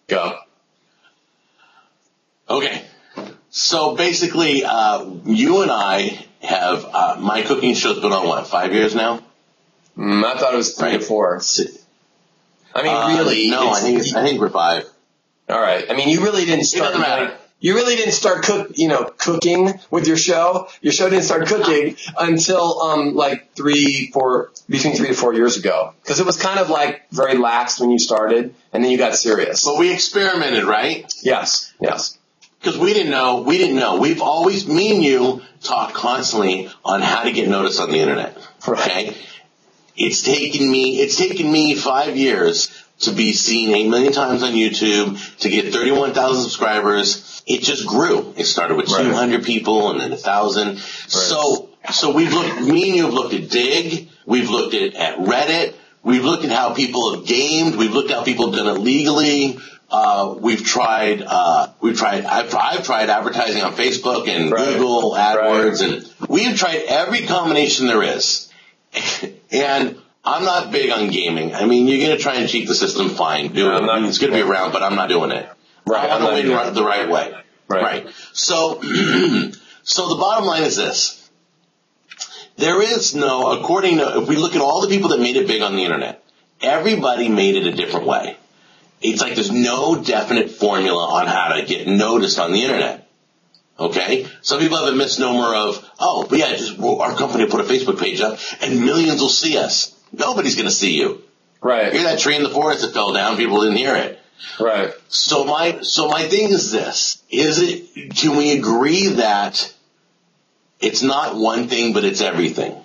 Go. Okay. So basically, you and I have, my cooking show's been on what, 5 years now? I thought it was 3 or 4. I mean, really? No, I think we're 5. All right. I mean, you really didn't start. It doesn't matter. You really didn't start cooking with your show. Your show didn't start cooking until like between 3 to 4 years ago, because it was kind of like very lax when you started, and then you got serious. But we experimented, right? Yes. Because we didn't know. We've always, me and you, talk constantly on how to get noticed on the internet. Okay. It's taken me 5 years to be seen 8 million times on YouTube, to get 31,000 subscribers. It just grew. It started with 200 people and then 1,000. Right. So we've looked, me and you have looked at Dig. We've looked at Reddit. We've looked at how people have gamed. We've looked at how people have done it legally. I've tried advertising on Facebook and Google AdWords, and we've tried every combination there is. And I'm not big on gaming. I mean, you're going to try and cheat the system, fine. Do it. It's going to be around, but I'm not doing it. Right. I want to win the right way. Right. So, so the bottom line is this. There is no, if we look at all the people that made it big on the internet, everybody made it a different way. It's like there's no definite formula on how to get noticed on the internet. Okay? Some people have a misnomer of, our company put a Facebook page up and millions will see us. Nobody's going to see you. Right. Hear that tree in the forest that fell down, people didn't hear it. Right. So my thing is this. Can we agree that it's not one thing, but it's everything?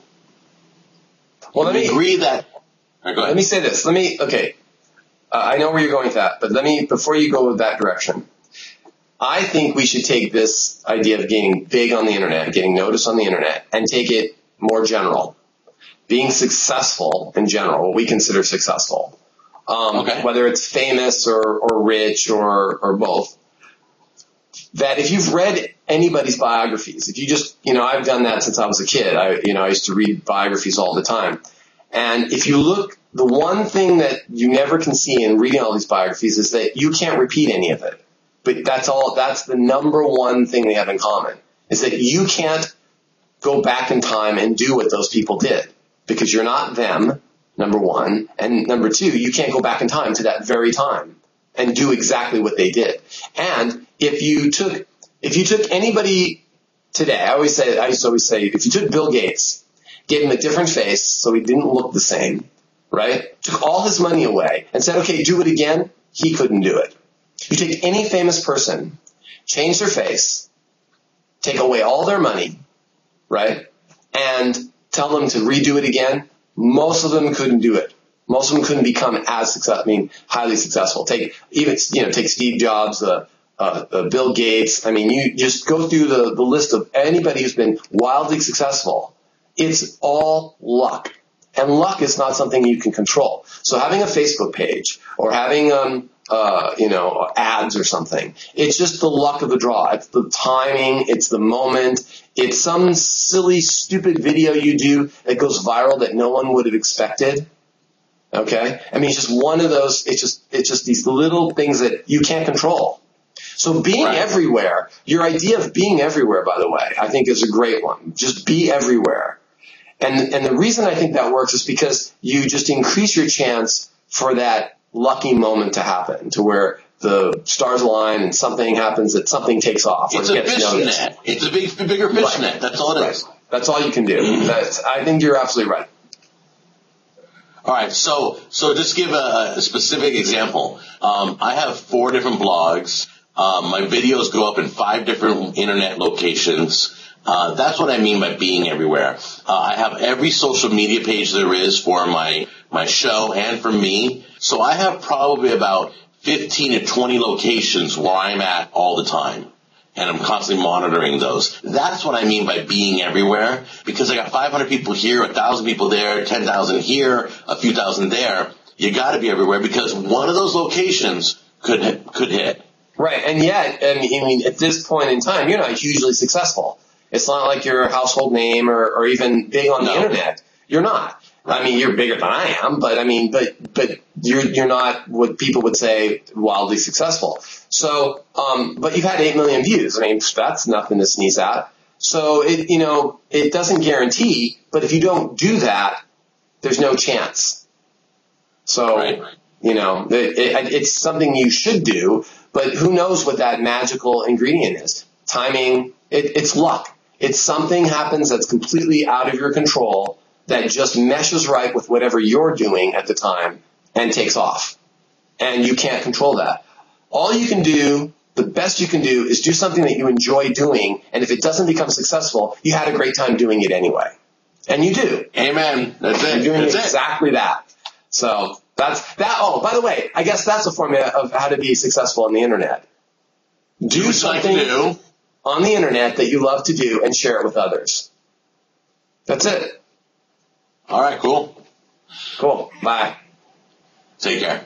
Well, let me agree that. All right, go ahead. Let me say this. I know where you're going with that, but before you go with that direction, I think we should take this idea of getting big on the internet, getting noticed on the internet, and take it more general. Being successful in general, what we consider successful. Whether it's famous or rich or both. That if you've read anybody's biographies, if you just, I've done that since I was a kid. I used to read biographies all the time. And if you look, the one thing that you never can see in reading all these biographies is that you can't repeat any of it. But that's the number one thing they have in common, is that you can't go back in time and do what those people did, because you're not them, number one. And number two, you can't go back in time to that very time and do exactly what they did. And if you took anybody today, I used to always say, if you took Bill Gates, gave him a different face so he didn't look the same, right? Took all his money away and said, okay, do it again. He couldn't do it. You take any famous person, change their face, take away all their money, right? And tell them to redo it again. Most of them couldn't do it. Most of them couldn't become highly successful. Take Steve Jobs, Bill Gates. You just go through the list of anybody who's been wildly successful. It's all luck. And luck is not something you can control. So having a Facebook page or having, ads or something, it's just the luck of the draw. It's the timing. It's the moment. It's some silly, stupid video you do that goes viral that no one would have expected. Okay? It's just one of those, it's just these little things that you can't control. So being everywhere, your idea of being everywhere, by the way, I think is a great one. Just be everywhere. And the reason I think that works is because you just increase your chance for that lucky moment to happen, to where the stars align and something happens, that something takes off. It's a fishing net. It's a bigger fish net. That's all it is. That's all you can do. I think you're absolutely right. All right. So just give a specific example. I have 4 different blogs. My videos go up in 5 different internet locations. That's what I mean by being everywhere. I have every social media page there is for my show and for me. So I have probably about 15 to 20 locations where I'm at all the time. And I'm constantly monitoring those. That's what I mean by being everywhere, because I got 500 people here, 1,000 people there, 10,000 here, a few thousand there. You got to be everywhere, because one of those locations could hit. Right. And yet, at this point in time, you're not hugely successful. It's not like you're a household name or even big on the internet. You're not. I mean, you're bigger than I am, but you're not what people would say wildly successful. So, but you've had 8 million views. I mean, that's nothing to sneeze at. So it doesn't guarantee, but if you don't do that, there's no chance. So, right. It's something you should do, but who knows what that magical ingredient is? Timing, it's luck. It's something happens that's completely out of your control that just meshes right with whatever you're doing at the time and takes off. And you can't control that. All you can do, the best you can do, is do something that you enjoy doing, and if it doesn't become successful, you had a great time doing it anyway. And you do. Amen. That's it. You're doing that's exactly that. So that's that. Oh, by the way, I guess that's a formula of how to be successful on the internet. Do something on the internet that you love to do and share it with others. That's it. All right, cool. Cool. Bye. Take care.